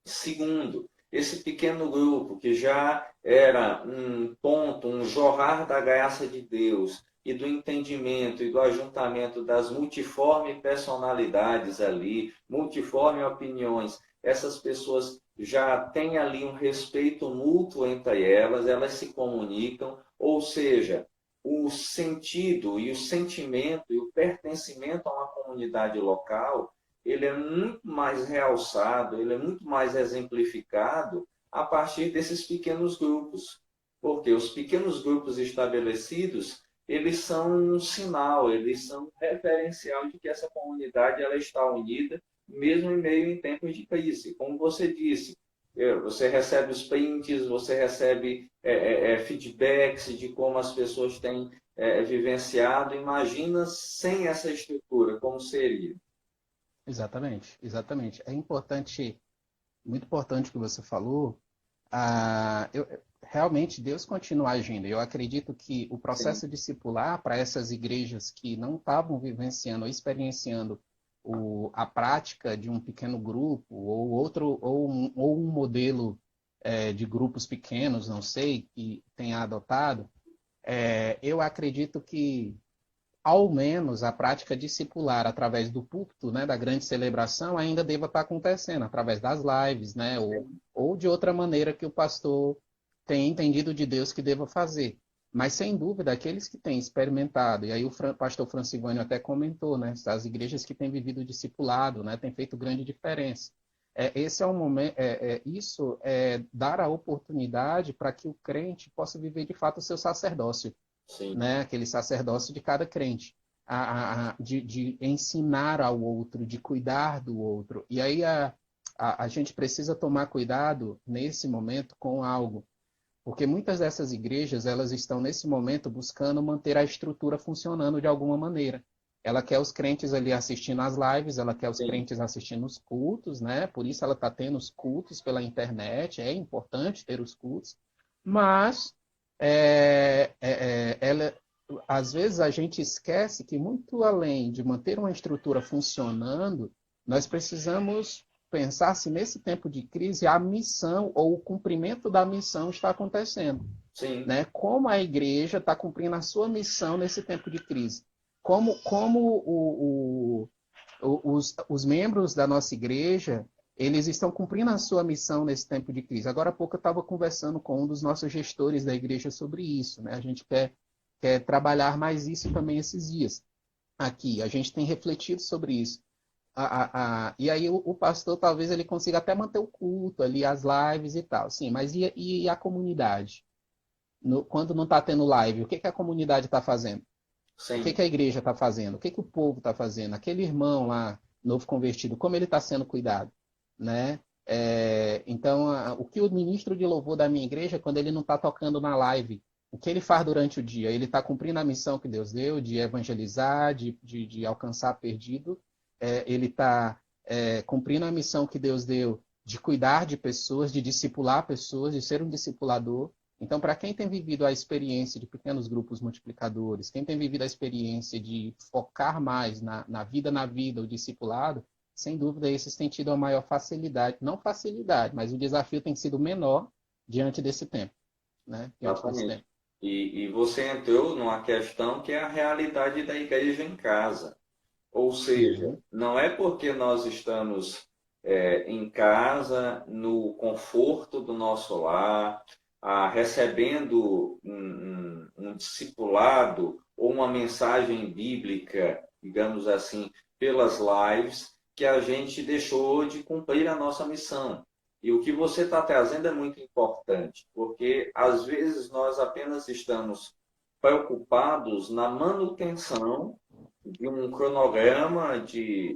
Segundo, esse pequeno grupo que já era um ponto, um jorrar da graça de Deus e do entendimento e do ajuntamento das multiformes personalidades ali, multiformes opiniões, essas pessoas já têm ali um respeito mútuo entre elas, elas se comunicam, ou seja, o sentido e o sentimento e o pertencimento a uma comunidade local ele é muito mais realçado, ele é muito mais exemplificado a partir desses pequenos grupos. Porque os pequenos grupos estabelecidos, eles são um sinal, eles são um referencial de que essa comunidade ela está unida, mesmo em meio em tempos de crise. Como você disse, você recebe os prints, você recebe feedbacks de como as pessoas têm vivenciado. Imagina sem essa estrutura, como seria? Exatamente, exatamente. É importante, muito importante o que você falou. Realmente Deus continua agindo. Eu acredito que o Sim. processo discipular para essas igrejas que não estavam vivenciando ou experienciando a prática de um pequeno grupo ou outro ou um modelo de grupos pequenos, não sei, que tenha adotado, eu acredito que ao menos a prática discipular através do púlpito, né, da grande celebração, ainda deva estar acontecendo, através das lives, né, ou de outra maneira que o pastor tem entendido de Deus que deva fazer. Mas, sem dúvida, aqueles que têm experimentado, e aí o pastor Francilvânio até comentou, né, as igrejas que têm vivido o discipulado, né, têm feito grande diferença. Esse é um momento, isso é dar a oportunidade para que o crente possa viver de fato o seu sacerdócio, Sim, né, aquele sacerdócio de cada crente, de ensinar ao outro, de cuidar do outro. E aí a gente precisa tomar cuidado nesse momento com algo, porque muitas dessas igrejas elas estão nesse momento buscando manter a estrutura funcionando de alguma maneira. Ela quer os crentes ali assistindo às lives, ela quer os sim, crentes assistindo os cultos, né? Por isso ela está tendo os cultos pela internet, é importante ter os cultos, mas ela, às vezes a gente esquece que muito além de manter uma estrutura funcionando, nós precisamos pensar se nesse tempo de crise a missão ou o cumprimento da missão está acontecendo. Sim. Né? Como a igreja está cumprindo a sua missão nesse tempo de crise. Como os membros da nossa igreja, eles estão cumprindo a sua missão nesse tempo de crise. Agora há pouco eu estava conversando com um dos nossos gestores da igreja sobre isso. Né? A gente quer trabalhar mais isso também esses dias. Aqui, a gente tem refletido sobre isso. E aí o pastor talvez ele consiga até manter o culto ali, as lives e tal. Sim, mas e a comunidade? Quando não está tendo live, o que, que a comunidade está fazendo? O que, Sim. que a igreja está fazendo? O que, que o povo está fazendo? Aquele irmão lá, novo convertido, como ele está sendo cuidado? Né? Então, o que o ministro de louvor da minha igreja, quando ele não está tocando na live, o que ele faz durante o dia? Ele está cumprindo a missão que Deus deu de evangelizar, de alcançar perdido. Ele está cumprindo a missão que Deus deu de cuidar de pessoas, de discipular pessoas, de ser um discipulador. Então, para quem tem vivido a experiência de pequenos grupos multiplicadores, quem tem vivido a experiência de focar mais na vida, o discipulado, sem dúvida esses têm tido a maior facilidade, não facilidade, mas o desafio tem sido menor diante desse tempo. Né? Diante desse Exatamente. tempo. E você entrou numa questão que é a realidade da igreja em casa. Ou seja, Uhum. não é porque nós estamos em casa, no conforto do nosso lar, recebendo um discipulado ou uma mensagem bíblica, digamos assim, pelas lives, que a gente deixou de cumprir a nossa missão. E o que você está trazendo é muito importante, porque às vezes nós apenas estamos preocupados na manutenção de um cronograma de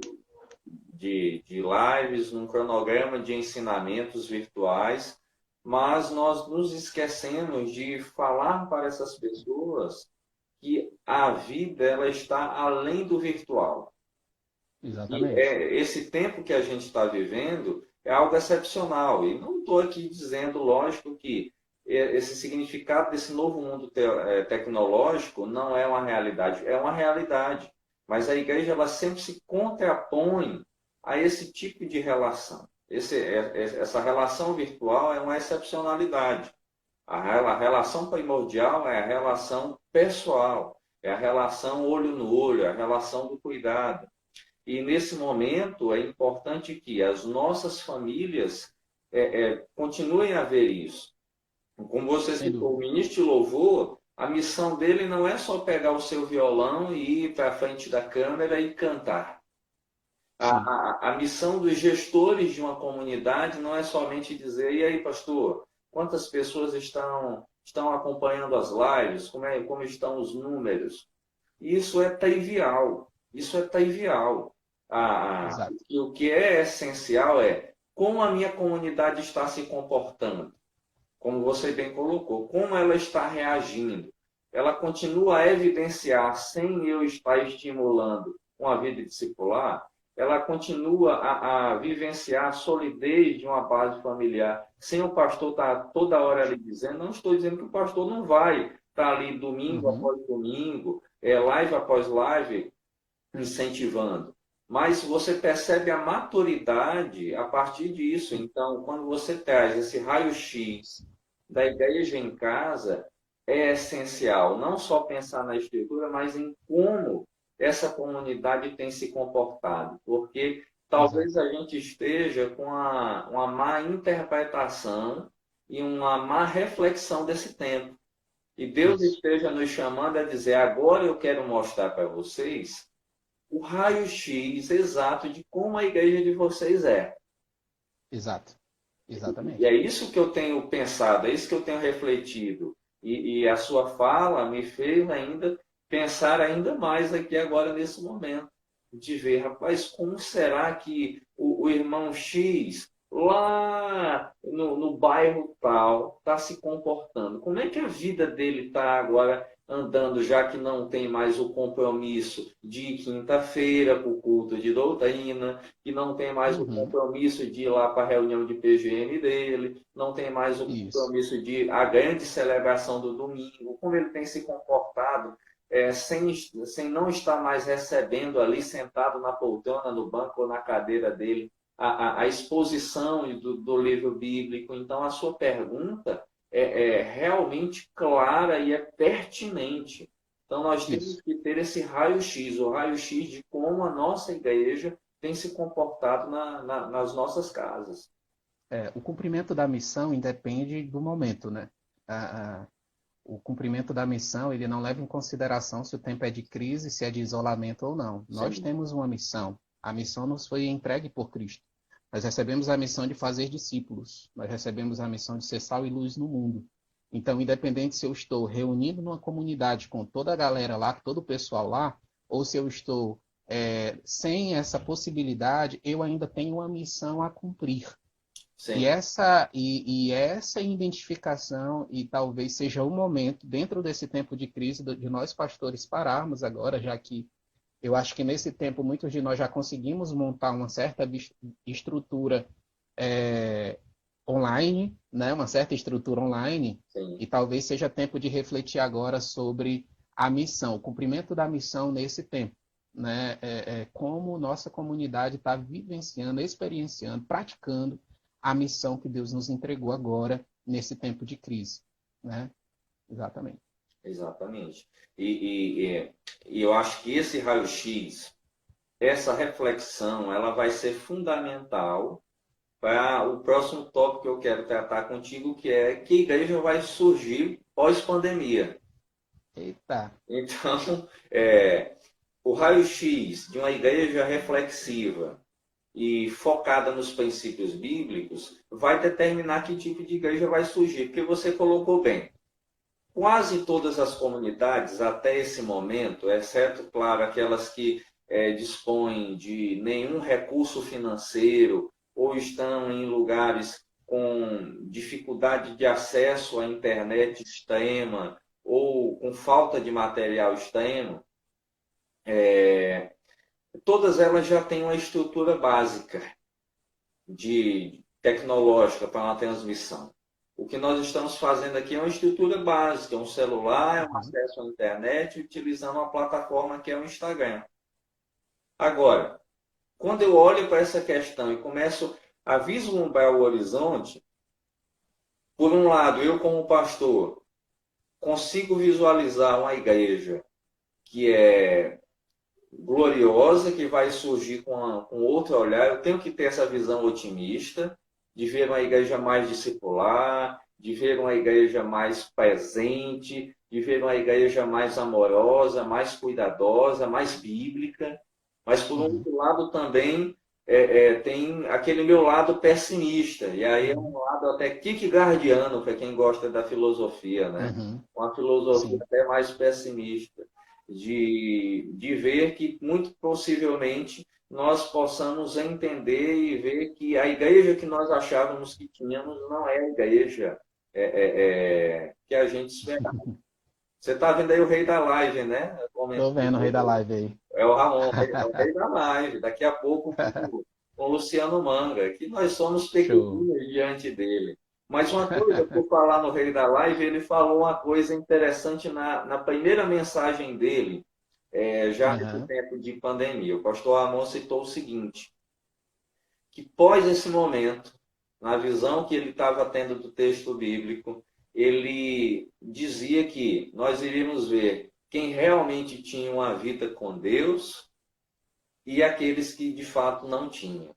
lives, num cronograma de ensinamentos virtuais, mas nós nos esquecemos de falar para essas pessoas que a vida ela está além do virtual. E Exatamente. esse tempo que a gente está vivendo é algo excepcional. E não estou aqui dizendo, lógico, que esse significado desse novo mundo tecnológico não é uma realidade. É uma realidade. Mas a igreja ela sempre se contrapõe a esse tipo de relação. Essa relação virtual é uma excepcionalidade. A relação primordial é a relação pessoal, é a relação olho no olho, é a relação do cuidado. E nesse momento é importante que as nossas famílias continuem a ver isso. Como você Sem citou, o dúvida. ministro de louvor, a missão dele não é só pegar o seu violão e ir para a frente da câmera e cantar. Sim. A missão dos gestores de uma comunidade não é somente dizer, e aí, pastor, quantas pessoas estão acompanhando as lives, como estão os números? Isso é trivial. Isso é trivial. Exato. E o que é essencial é como a minha comunidade está se comportando, como você bem colocou, como ela está reagindo. Ela continua a evidenciar, sem eu estar estimulando uma vida discipular, ela continua a vivenciar a solidez de uma base familiar, sem o pastor estar toda hora ali dizendo, não estou dizendo que o pastor não vai estar ali domingo Uhum. após domingo, live após live, incentivando. Mas você percebe a maturidade a partir disso. Então, quando você traz esse raio-x da igreja em casa, é essencial não só pensar na escritura, mas em como essa comunidade tem se comportado. Porque talvez Exato. a gente esteja com uma má interpretação e uma má reflexão desse tempo. E Deus Isso. esteja nos chamando a dizer: agora eu quero mostrar para vocês o raio-x exato de como a igreja de vocês é. Exato. E Exatamente. é isso que eu tenho pensado, é isso que eu tenho refletido. E a sua fala me fez ainda pensar ainda mais aqui agora nesse momento. De ver, rapaz, como será que o irmão X, lá no bairro tal, está se comportando? Como é que a vida dele está agora andando, já que não tem mais o compromisso de quinta-feira para o culto de doutrina, que não tem mais o Uhum. compromisso de ir lá para a reunião de PGM dele, não tem mais o Isso. compromisso de a grande celebração do domingo, como ele tem se comportado sem não estar mais recebendo ali sentado na poltrona, no banco ou na cadeira dele a exposição do livro bíblico. Então, a sua pergunta é realmente clara e é pertinente. Então, nós temos Isso. que ter esse raio-x, o raio-x de como a nossa igreja tem se comportado nas nossas casas. O cumprimento da missão independe do momento, né? A- a- o cumprimento da missão, ele não leva em consideração se o tempo é de crise, se é de isolamento ou não. Nós Sim, temos uma missão. A missão nos foi entregue por Cristo. Nós recebemos a missão de fazer discípulos. Nós recebemos a missão de ser sal e luz no mundo. Então, independente se eu estou reunido numa comunidade com toda a galera lá, todo o pessoal lá, ou se eu estou sem essa possibilidade, eu ainda tenho uma missão a cumprir. E sim, essa identificação, e talvez seja o momento, dentro desse tempo de crise, de nós pastores pararmos agora, já que eu acho que nesse tempo muitos de nós já conseguimos montar uma certa estrutura é, online, né? Uma certa estrutura online, sim. e talvez seja tempo de refletir agora sobre a missão, o cumprimento da missão nesse tempo. Né? Como nossa comunidade está vivenciando, experienciando, praticando a missão que Deus nos entregou agora, nesse tempo de crise. Né? Exatamente. Exatamente. E eu acho que esse raio-x, essa reflexão, ela vai ser fundamental para o próximo tópico que eu quero tratar contigo, que é que igreja vai surgir pós-pandemia. Eita, Então, é, o raio-x de uma igreja reflexiva e focada nos princípios bíblicos vai determinar que tipo de igreja vai surgir, porque você colocou bem. Quase todas as comunidades, até esse momento, exceto, claro, aquelas que dispõem de nenhum recurso financeiro ou estão em lugares com dificuldade de acesso à internet extrema ou com falta de material extremo, todas elas já têm uma estrutura básica de tecnológica para uma transmissão. O que nós estamos fazendo aqui é uma estrutura básica, um celular, um uhum. acesso à internet, utilizando uma plataforma que é o Instagram. Agora, quando eu olho para essa questão e começo a vislumbrar o horizonte, por um lado, eu como pastor consigo visualizar uma igreja que é gloriosa, que vai surgir com outro olhar. Eu tenho que ter essa visão otimista de ver uma igreja mais discipular, de ver uma igreja mais presente, de ver uma igreja mais amorosa, mais cuidadosa, mais bíblica. Mas, por um Uhum, outro lado, também tem aquele meu lado pessimista. E aí é um uhum, lado até kierkegaardiano, para quem gosta da filosofia, né? uhum. Uma filosofia Sim. até mais pessimista de ver que, muito possivelmente, nós possamos entender e ver que a igreja que nós achávamos que tínhamos não é a igreja que a gente esperava. Você está vendo aí o rei da live, né? Tô vendo o rei da live aí. É o Ramon, é o rei da live. Daqui a pouco com o Luciano Manga, que nós somos Show. pequeninos diante dele. Mas uma coisa, por falar no rei da live, ele falou uma coisa interessante na primeira mensagem dele, já nesse Aham, tempo de pandemia. O pastor Ramon citou o seguinte, que pós esse momento, na visão que ele estava tendo do texto bíblico, ele dizia que nós iríamos ver quem realmente tinha uma vida com Deus e aqueles que de fato não tinham.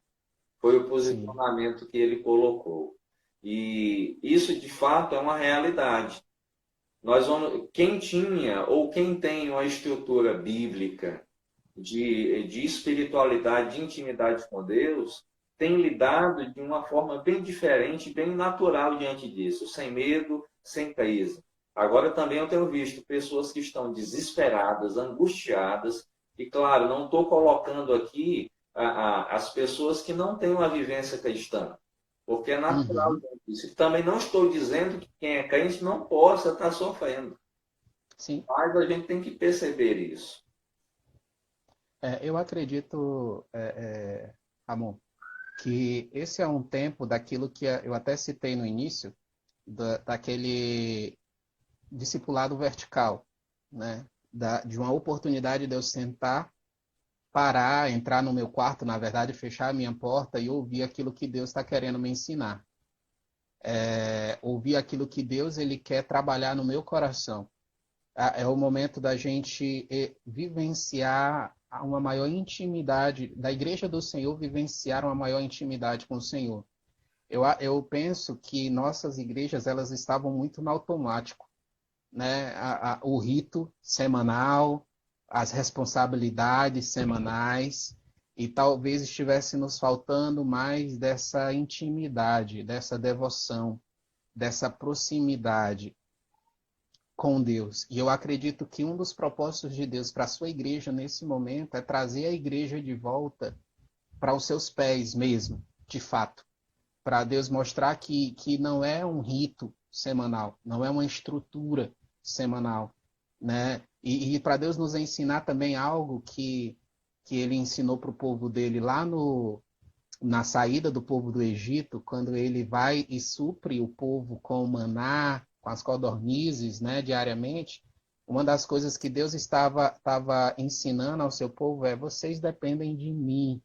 Foi o sim. posicionamento que ele colocou. E isso de fato é uma realidade. Quem tinha ou quem tem uma estrutura bíblica de espiritualidade, de intimidade com Deus, tem lidado de uma forma bem diferente, bem natural diante disso, sem medo, sem crise. Agora também eu tenho visto pessoas que estão desesperadas, angustiadas, e claro, não estou colocando aqui as pessoas que não têm uma vivência cristã, porque é natural Uhum, isso. E também não estou dizendo que quem é crente não possa estar sofrendo, sim. mas a gente tem que perceber isso. Eu acredito, Ramon, que esse é um tempo daquilo que eu até citei no início, daquele discipulado vertical, né? De uma oportunidade de eu sentar parar, entrar no meu quarto, na verdade, fechar a minha porta e ouvir aquilo que Deus está querendo me ensinar. Ouvir aquilo que Deus ele quer trabalhar no meu coração. É o momento da gente vivenciar uma maior intimidade, da Igreja do Senhor vivenciar uma maior intimidade com o Senhor. Eu penso que nossas igrejas elas estavam muito no automático, né? O rito semanal, as responsabilidades semanais, e talvez estivesse nos faltando mais dessa intimidade, dessa devoção, dessa proximidade com Deus. E eu acredito que um dos propósitos de Deus para a sua igreja nesse momento é trazer a igreja de volta para os seus pés mesmo, de fato. Para Deus mostrar que não é um rito semanal, não é uma estrutura semanal, né? E para Deus nos ensinar também algo que ele ensinou para o povo dele lá na saída do povo do Egito, quando ele vai e supre o povo com o maná, com as codornizes, né, diariamente. Uma das coisas que Deus estava ensinando ao seu povo é: vocês dependem de mim,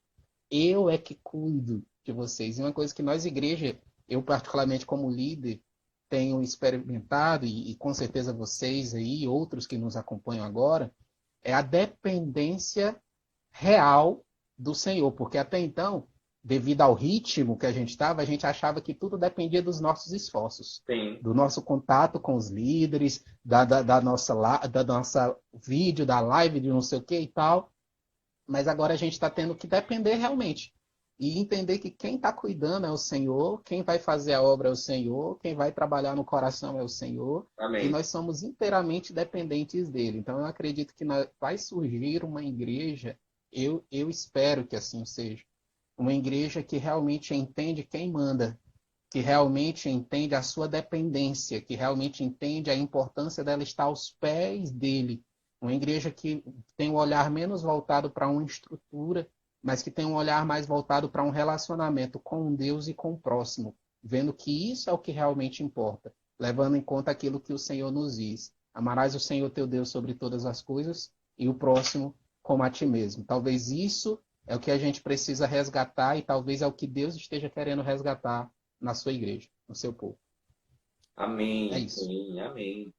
eu é que cuido de vocês. E uma coisa que nós, igreja, eu particularmente como líder, tenho experimentado, e com certeza vocês aí, outros que nos acompanham agora, é a dependência real do Senhor. Porque até então, devido ao ritmo que a gente estava, a gente achava que tudo dependia dos nossos esforços. Sim. Do nosso contato com os líderes, da nossa vídeo, da live de não sei o que e tal. Mas agora a gente está tendo que depender realmente. E entender que quem está cuidando é o Senhor, quem vai fazer a obra é o Senhor, quem vai trabalhar no coração é o Senhor, e Amém. nós somos inteiramente dependentes dele. Então eu acredito que vai surgir uma igreja, eu espero que assim seja, uma igreja que realmente entende quem manda, que realmente entende a sua dependência, que realmente entende a importância dela estar aos pés dele. Uma igreja que tem um olhar menos voltado para uma estrutura, mas que tem um olhar mais voltado para um relacionamento com Deus e com o próximo, vendo que isso é o que realmente importa, levando em conta aquilo que o Senhor nos diz. Amarás o Senhor teu Deus sobre todas as coisas e o próximo como a ti mesmo. Talvez isso é o que a gente precisa resgatar e talvez é o que Deus esteja querendo resgatar na sua igreja, no seu povo. É Amém. isso. Sim, amém.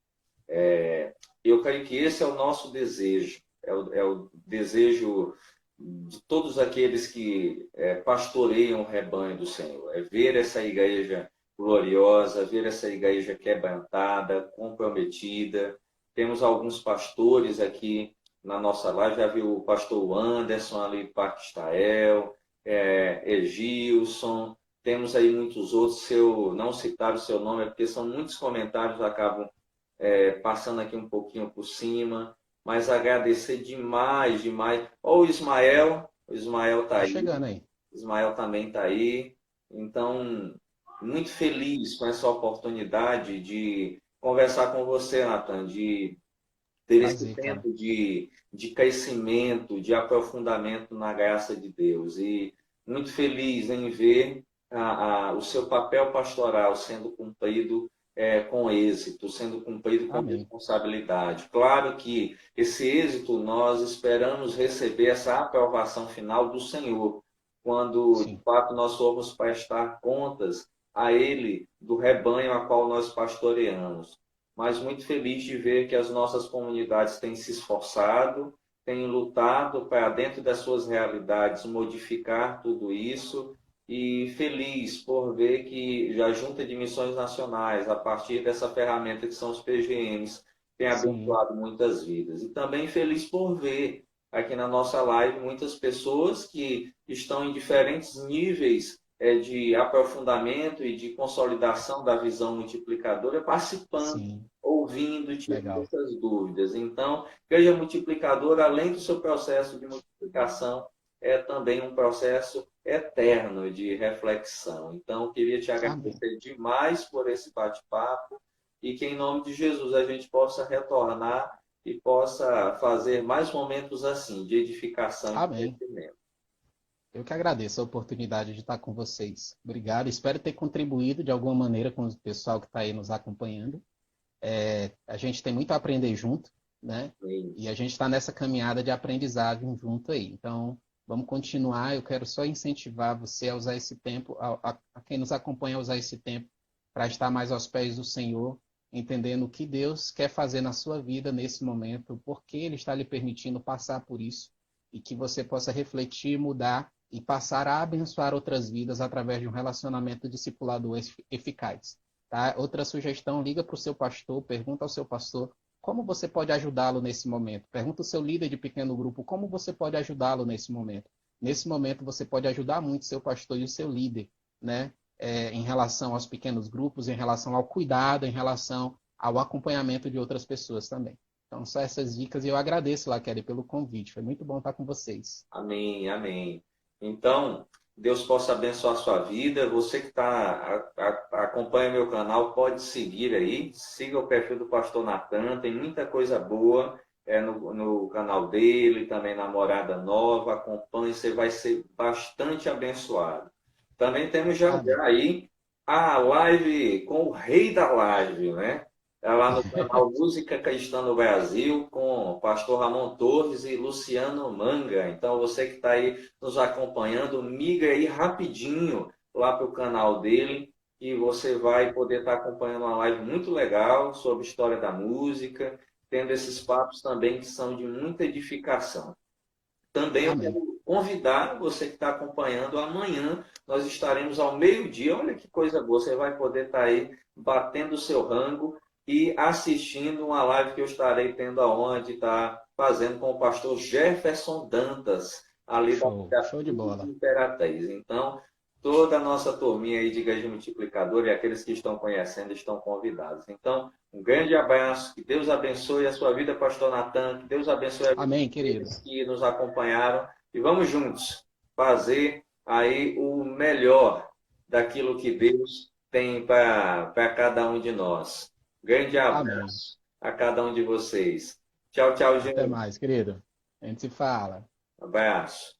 Eu creio que esse é o nosso desejo, é o desejo de todos aqueles que pastoreiam o rebanho do Senhor, é ver essa igreja gloriosa, ver essa igreja quebrantada, comprometida. Temos alguns pastores aqui na nossa live, já viu o pastor Anderson ali, Parque Estael, Egilson, temos aí muitos outros, se eu não citar o seu nome, é porque são muitos comentários, acabam passando aqui um pouquinho por cima, mas agradecer demais, demais. Ó, o Ismael está Tá aí, chegando aí. o Ismael também está aí. Então, muito feliz com essa oportunidade de conversar com você, Nathan, de ter esse Prazer, cara. tempo de crescimento, de aprofundamento na graça de Deus. E muito feliz em ver o seu papel pastoral sendo cumprido com êxito, sendo cumprido com Amém. responsabilidade. Claro que esse êxito nós esperamos receber essa aprovação final do Senhor, quando de Sim. fato nós formos prestar contas a Ele do rebanho a qual nós pastoreamos. Mas muito feliz de ver que as nossas comunidades têm se esforçado, têm lutado para, dentro das suas realidades, modificar tudo isso, e feliz por ver que a Junta de Missões Nacionais, a partir dessa ferramenta que são os PGMs, tem Sim. abençoado muitas vidas. E também feliz por ver aqui na nossa live muitas pessoas que estão em diferentes níveis de aprofundamento e de consolidação da visão multiplicadora, participando, Sim. ouvindo, tirando Legal. essas dúvidas. Então, Igreja Multiplicadora, além do seu processo de multiplicação, é também um processo eterno de reflexão. Então, queria te Amém. agradecer demais por esse bate-papo e que, em nome de Jesus, a gente possa retornar e possa fazer mais momentos assim, de edificação e de Amém. crescimento. Eu que agradeço a oportunidade de estar com vocês. Obrigado. Espero ter contribuído de alguma maneira com o pessoal que está aí nos acompanhando. A gente tem muito a aprender junto. né? Amém. E a gente está nessa caminhada de aprendizagem junto aí. Então, vamos continuar. Eu quero só incentivar você a usar esse tempo, a quem nos acompanha a usar esse tempo para estar mais aos pés do Senhor, entendendo o que Deus quer fazer na sua vida nesse momento, por que Ele está lhe permitindo passar por isso, e que você possa refletir, mudar e passar a abençoar outras vidas através de um relacionamento discipulador eficaz. Tá? Outra sugestão, liga para o seu pastor, pergunta ao seu pastor como você pode ajudá-lo nesse momento. Pergunta ao seu líder de pequeno grupo como você pode ajudá-lo nesse momento. Nesse momento você pode ajudar muito seu pastor e o seu líder, né? Em relação aos pequenos grupos, em relação ao cuidado, em relação ao acompanhamento de outras pessoas também. Então, só essas dicas e eu agradeço, Laquele, pelo convite. Foi muito bom estar com vocês. Amém, amém. Então, Deus possa abençoar a sua vida. Você que acompanha meu canal, pode seguir aí. Siga o perfil do Pastor Natan, tem muita coisa boa no canal dele, também na Morada Nova. Acompanhe, você vai ser bastante abençoado. Também temos já Amém. aí a live com o rei da live, né? É lá no canal Música Cristã no Brasil, com o pastor Ramon Torres e Luciano Manga. Então, você que está aí nos acompanhando, migra aí rapidinho lá para o canal dele e você vai poder estar acompanhando uma live muito legal sobre história da música, tendo esses papos também que são de muita edificação. Também eu Amém. quero convidar você que está acompanhando, amanhã nós estaremos ao meio-dia. Olha que coisa boa, você vai poder estar aí batendo o seu rango e assistindo uma live que eu estarei tendo a honra de estar fazendo com o pastor Jefferson Dantas, ali da Show. Show de Filhos de bola. Imperatriz. Então, toda a nossa turminha aí de Igreja Multiplicadora e aqueles que estão conhecendo estão convidados. Então, um grande abraço, que Deus abençoe a sua vida, pastor Natan, que Deus abençoe a vida Amém, querido. daqueles que nos acompanharam e vamos juntos fazer aí o melhor daquilo que Deus tem para cada um de nós. Grande Amém. abraço a cada um de vocês. Tchau, tchau, Até gente. mais, querido. A gente se fala. Abraço.